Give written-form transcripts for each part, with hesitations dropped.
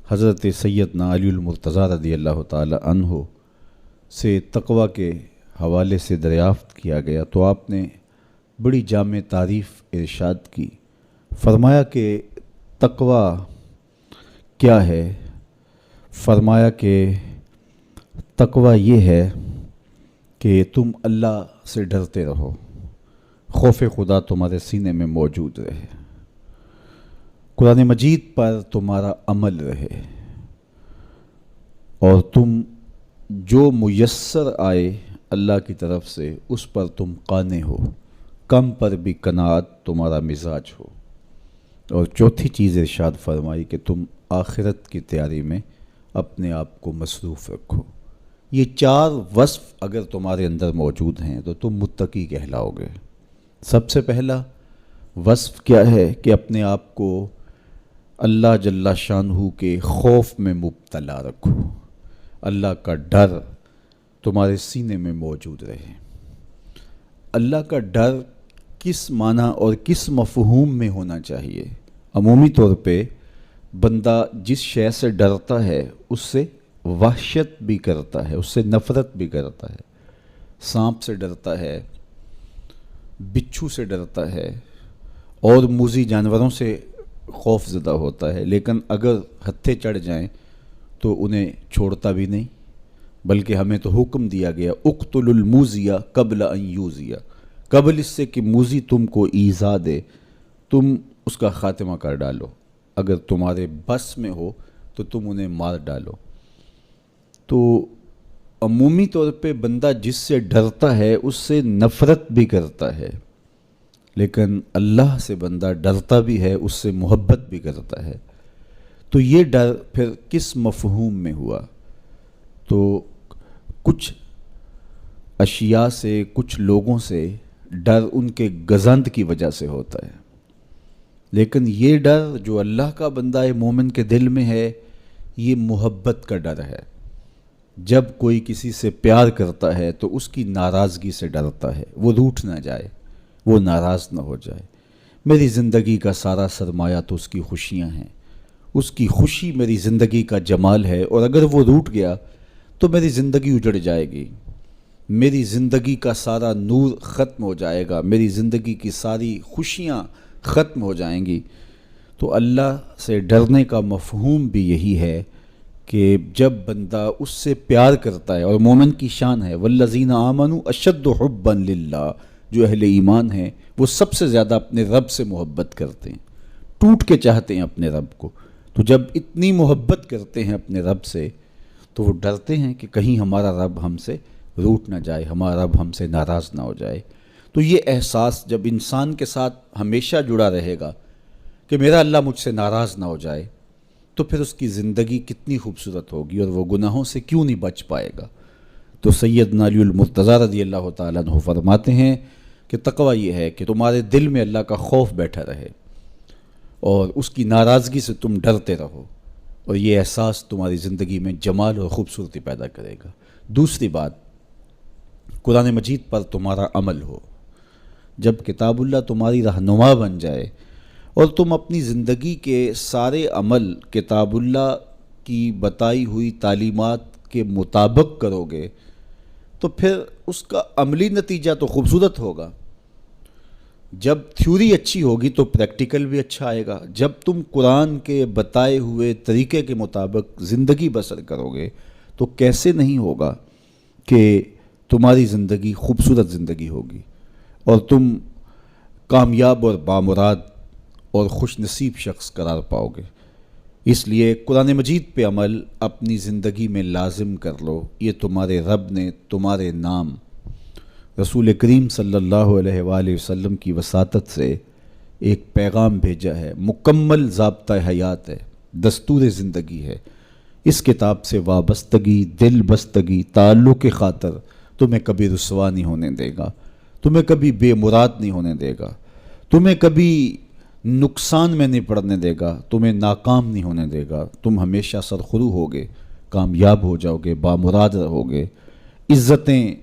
حضرت سیدنا علی المرتضیٰ رضی اللہ تعالی عنہ سے تقوی کے حوالے سے دریافت کیا گیا تو آپ نے بڑی جامع تعریف ارشاد کی. فرمایا کہ تقوی کیا ہے؟ فرمایا کہ تقوی یہ ہے کہ تم اللہ سے ڈرتے رہو، خوف خدا تمہارے سینے میں موجود رہے، قرآن مجید پر تمہارا عمل رہے، اور تم جو میسر آئے اللہ کی طرف سے اس پر تم قانع ہو، کم پر بھی قناعت تمہارا مزاج ہو. اور چوتھی چیز ارشاد فرمائی کہ تم آخرت کی تیاری میں اپنے آپ کو مصروف رکھو. یہ چار وصف اگر تمہارے اندر موجود ہیں تو تم متقی کہلاؤ گے. سب سے پہلا وصف کیا ہے کہ اپنے آپ کو اللہ جل شانہ کے خوف میں مبتلا رکھو، اللہ کا ڈر تمہارے سینے میں موجود رہے. اللہ کا ڈر کس معنی اور کس مفہوم میں ہونا چاہیے؟ عمومی طور پہ بندہ جس شے سے ڈرتا ہے اس سے وحشت بھی کرتا ہے، اس سے نفرت بھی کرتا ہے. سانپ سے ڈرتا ہے، بچھو سے ڈرتا ہے، اور موذی جانوروں سے خوف زدہ ہوتا ہے، لیکن اگر ہتھے چڑھ جائیں تو انہیں چھوڑتا بھی نہیں، بلکہ ہمیں تو حکم دیا گیا اقتلوا الموذی قبل ان یوذی، قبل اس سے کہ موذی تم کو ایذا دے تم اس کا خاتمہ کر ڈالو، اگر تمہارے بس میں ہو تو تم انہیں مار ڈالو. تو عمومی طور پہ بندہ جس سے ڈرتا ہے اس سے نفرت بھی کرتا ہے، لیکن اللہ سے بندہ ڈرتا بھی ہے، اس سے محبت بھی کرتا ہے. تو یہ ڈر پھر کس مفہوم میں ہوا؟ تو کچھ اشیاء سے، کچھ لوگوں سے ڈر ان کے گزند کی وجہ سے ہوتا ہے، لیکن یہ ڈر جو اللہ کا بندہ مومن کے دل میں ہے یہ محبت کا ڈر ہے. جب کوئی کسی سے پیار کرتا ہے تو اس کی ناراضگی سے ڈرتا ہے، وہ روٹھ نہ جائے، وہ ناراض نہ ہو جائے. میری زندگی کا سارا سرمایہ تو اس کی خوشیاں ہیں، اس کی خوشی میری زندگی کا جمال ہے، اور اگر وہ روٹھ گیا تو میری زندگی اجڑ جائے گی، میری زندگی کا سارا نور ختم ہو جائے گا، میری زندگی کی ساری خوشیاں ختم ہو جائیں گی. تو اللہ سے ڈرنے کا مفہوم بھی یہی ہے کہ جب بندہ اس سے پیار کرتا ہے، اور مومن کی شان ہے والذین آمنوا اشد حبا للہ، جو اہل ایمان ہیں وہ سب سے زیادہ اپنے رب سے محبت کرتے ہیں، ٹوٹ کے چاہتے ہیں اپنے رب کو. تو جب اتنی محبت کرتے ہیں اپنے رب سے تو وہ ڈرتے ہیں کہ کہیں ہمارا رب ہم سے روٹ نہ جائے، ہمارا رب ہم سے ناراض نہ ہو جائے. تو یہ احساس جب انسان کے ساتھ ہمیشہ جڑا رہے گا کہ میرا اللہ مجھ سے ناراض نہ ہو جائے، تو پھر اس کی زندگی کتنی خوبصورت ہوگی اور وہ گناہوں سے کیوں نہیں بچ پائے گا. تو سیدنا علی المرتضیٰ رضی اللہ تعالیٰ عنہ فرماتے ہیں کہ تقوی یہ ہے کہ تمہارے دل میں اللہ کا خوف بیٹھا رہے اور اس کی ناراضگی سے تم ڈرتے رہو، اور یہ احساس تمہاری زندگی میں جمال اور خوبصورتی پیدا کرے گا. دوسری بات، قرآن مجید پر تمہارا عمل ہو. جب کتاب اللہ تمہاری رہنما بن جائے اور تم اپنی زندگی کے سارے عمل کتاب اللہ کی بتائی ہوئی تعلیمات کے مطابق کرو گے تو پھر اس کا عملی نتیجہ تو خوبصورت ہوگا. جب تھیوری اچھی ہوگی تو پریکٹیکل بھی اچھا آئے گا. جب تم قرآن کے بتائے ہوئے طریقے کے مطابق زندگی بسر کرو گے تو کیسے نہیں ہوگا کہ تمہاری زندگی خوبصورت زندگی ہوگی اور تم کامیاب اور بامراد اور خوش نصیب شخص قرار پاؤ گے. اس لیے قرآن مجید پہ عمل اپنی زندگی میں لازم کر لو. یہ تمہارے رب نے تمہارے نام رسول کریم صلی اللہ علیہ وآلہ وسلم کی وساطت سے ایک پیغام بھیجا ہے، مکمل ضابطہ حیات ہے، دستور زندگی ہے. اس کتاب سے وابستگی، دل بستگی، تعلق کی خاطر تمہیں کبھی رسوا نہیں ہونے دے گا، تمہیں کبھی بے مراد نہیں ہونے دے گا، تمہیں کبھی نقصان میں نہیں پڑنے دے گا، تمہیں ناکام نہیں ہونے دے گا. تم ہمیشہ سرخرو ہوگے، کامیاب ہو جاؤ گے، بامراد رہو گے. عزتیں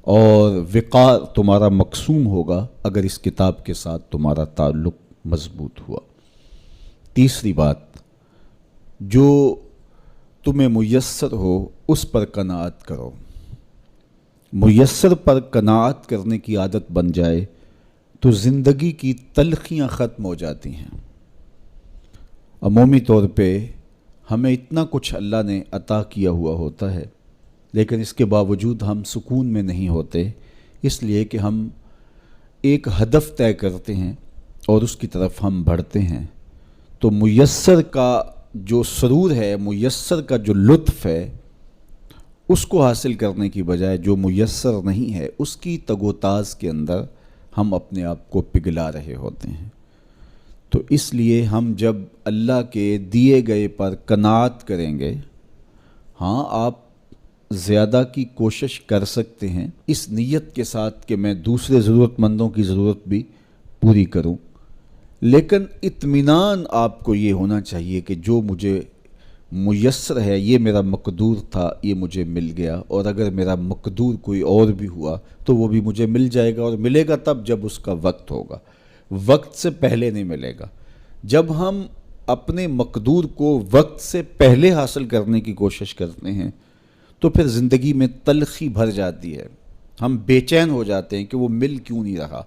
اور وقار تمہارا مقسوم ہوگا اگر اس کتاب کے ساتھ تمہارا تعلق مضبوط ہوا. تیسری بات، جو تمہیں میسر ہو اس پر قناعت کرو۔ میسر پر قناعت کرنے کی عادت بن جائے تو زندگی کی تلخیاں ختم ہو جاتی ہیں۔ عمومی طور پہ ہمیں اتنا کچھ اللہ نے عطا کیا ہوا ہوتا ہے، لیکن اس کے باوجود ہم سکون میں نہیں ہوتے، اس لیے کہ ہم ایک ہدف طے کرتے ہیں اور اس کی طرف ہم بڑھتے ہیں۔ تو میسر کا جو سرور ہے، میسر کا جو لطف ہے، اس کو حاصل کرنے کی بجائے جو میسر نہیں ہے اس کی تگ و تاز کے اندر ہم اپنے آپ کو پگھلا رہے ہوتے ہیں۔ تو اس لیے ہم جب اللہ کے دیے گئے پر قناعت کریں گے، ہاں آپ زیادہ کی کوشش کر سکتے ہیں اس نیت کے ساتھ کہ میں دوسرے ضرورت مندوں کی ضرورت بھی پوری کروں، لیکن اطمینان آپ کو یہ ہونا چاہیے کہ جو مجھے میسر ہے، یہ میرا مقدور تھا، یہ مجھے مل گیا، اور اگر میرا مقدور کوئی اور بھی ہوا تو وہ بھی مجھے مل جائے گا، اور ملے گا تب جب اس کا وقت ہوگا، وقت سے پہلے نہیں ملے گا۔ جب ہم اپنے مقدور کو وقت سے پہلے حاصل کرنے کی کوشش کرتے ہیں تو پھر زندگی میں تلخی بھر جاتی ہے، ہم بے چین ہو جاتے ہیں کہ وہ مل کیوں نہیں رہا،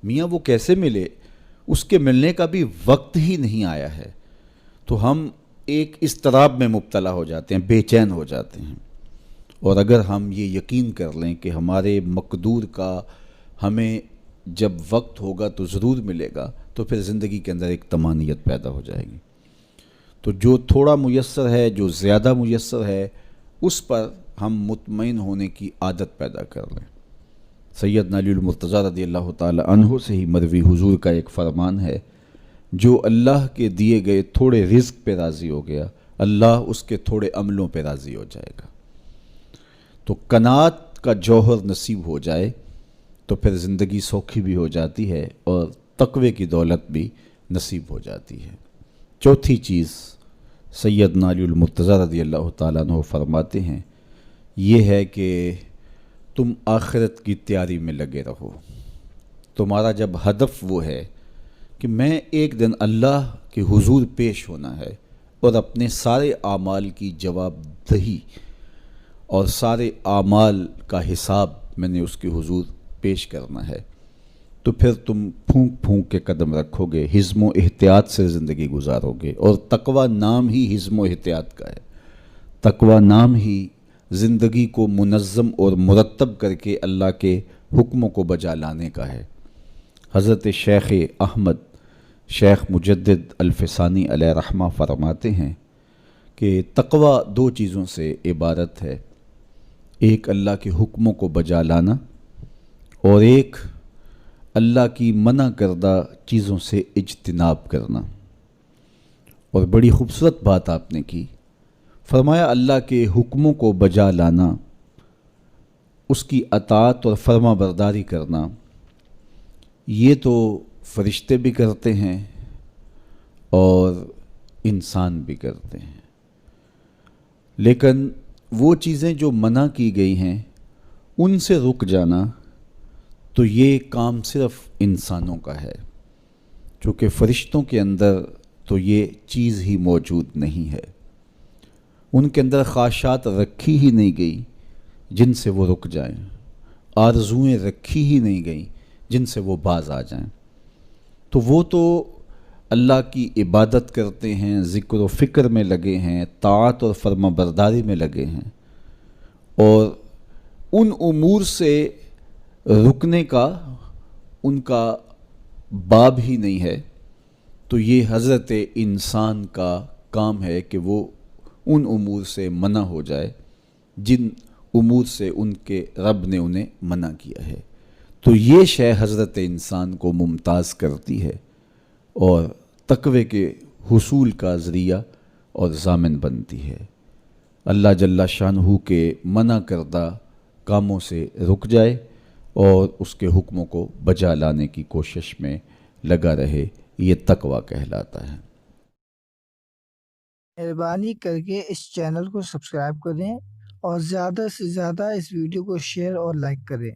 میاں وہ کیسے ملے، اس کے ملنے کا بھی وقت ہی نہیں آیا ہے۔ تو ہم ایک اضطراب میں مبتلا ہو جاتے ہیں، بے چین ہو جاتے ہیں۔ اور اگر ہم یہ یقین کر لیں کہ ہمارے مقدور کا ہمیں جب وقت ہوگا تو ضرور ملے گا، تو پھر زندگی کے اندر ایک طمانینت پیدا ہو جائے گی۔ تو جو تھوڑا میسر ہے، جو زیادہ میسر ہے، اس پر ہم مطمئن ہونے کی عادت پیدا کر لیں۔ سیدنا علی المرتضیٰ رضی اللہ تعالی عنہ سے ہی مروی حضور کا ایک فرمان ہے، جو اللہ کے دیے گئے تھوڑے رزق پہ راضی ہو گیا، اللہ اس کے تھوڑے عملوں پہ راضی ہو جائے گا۔ تو قناعت کا جوہر نصیب ہو جائے تو پھر زندگی سوکھی بھی ہو جاتی ہے اور تقوی کی دولت بھی نصیب ہو جاتی ہے۔ چوتھی چیز سیدنا علی المرتضیٰ رضی اللہ تعالیٰ عنہ فرماتے ہیں، یہ ہے کہ تم آخرت کی تیاری میں لگے رہو۔ تمہارا جب ہدف وہ ہے کہ میں ایک دن اللہ کے حضور پیش ہونا ہے اور اپنے سارے اعمال کی جواب دہی اور سارے اعمال کا حساب میں نے اس کے حضور پیش کرنا ہے، تو پھر تم پھونک پھونک کے قدم رکھو گے، حزم و احتیاط سے زندگی گزارو گے، اور تقوی نام ہی حزم و احتیاط کا ہے۔ تقوی نام ہی زندگی کو منظم اور مرتب کر کے اللہ کے حکموں کو بجا لانے کا ہے۔ حضرت شیخ احمد شیخ مجدد الفسانی علیہ رحمہ فرماتے ہیں کہ تقوی دو چیزوں سے عبارت ہے، ایک اللہ کے حکموں کو بجا لانا، اور ایک اللہ کی منع کردہ چیزوں سے اجتناب کرنا۔ اور بڑی خوبصورت بات آپ نے کی، فرمایا اللہ کے حکموں کو بجا لانا، اس کی اطاعت اور فرما برداری کرنا، یہ تو فرشتے بھی کرتے ہیں اور انسان بھی کرتے ہیں، لیکن وہ چیزیں جو منع کی گئی ہیں ان سے رک جانا، تو یہ کام صرف انسانوں کا ہے، چونکہ فرشتوں کے اندر تو یہ چیز ہی موجود نہیں ہے، ان کے اندر خواہشات رکھی ہی نہیں گئی جن سے وہ رک جائیں، آرزوئیں رکھی ہی نہیں گئیں جن سے وہ باز آ جائیں۔ تو وہ تو اللہ کی عبادت کرتے ہیں، ذکر و فکر میں لگے ہیں، طاعت اور فرما برداری میں لگے ہیں، اور ان امور سے رکنے کا ان کا باب ہی نہیں ہے۔ تو یہ حضرت انسان کا کام ہے کہ وہ ان امور سے منع ہو جائے جن امور سے ان کے رب نے انہیں منع کیا ہے۔ تو یہ شے حضرت انسان کو ممتاز کرتی ہے اور تقوی کے حصول کا ذریعہ اور ضامن بنتی ہے۔ اللہ جل شانہ کے منع کردہ کاموں سے رک جائے اور اس کے حکموں کو بجا لانے کی کوشش میں لگا رہے، یہ تقوی کہلاتا ہے۔ مہربانی کر کے اس چینل کو سبسکرائب کریں اور زیادہ سے زیادہ اس ویڈیو کو شیئر اور لائک کریں۔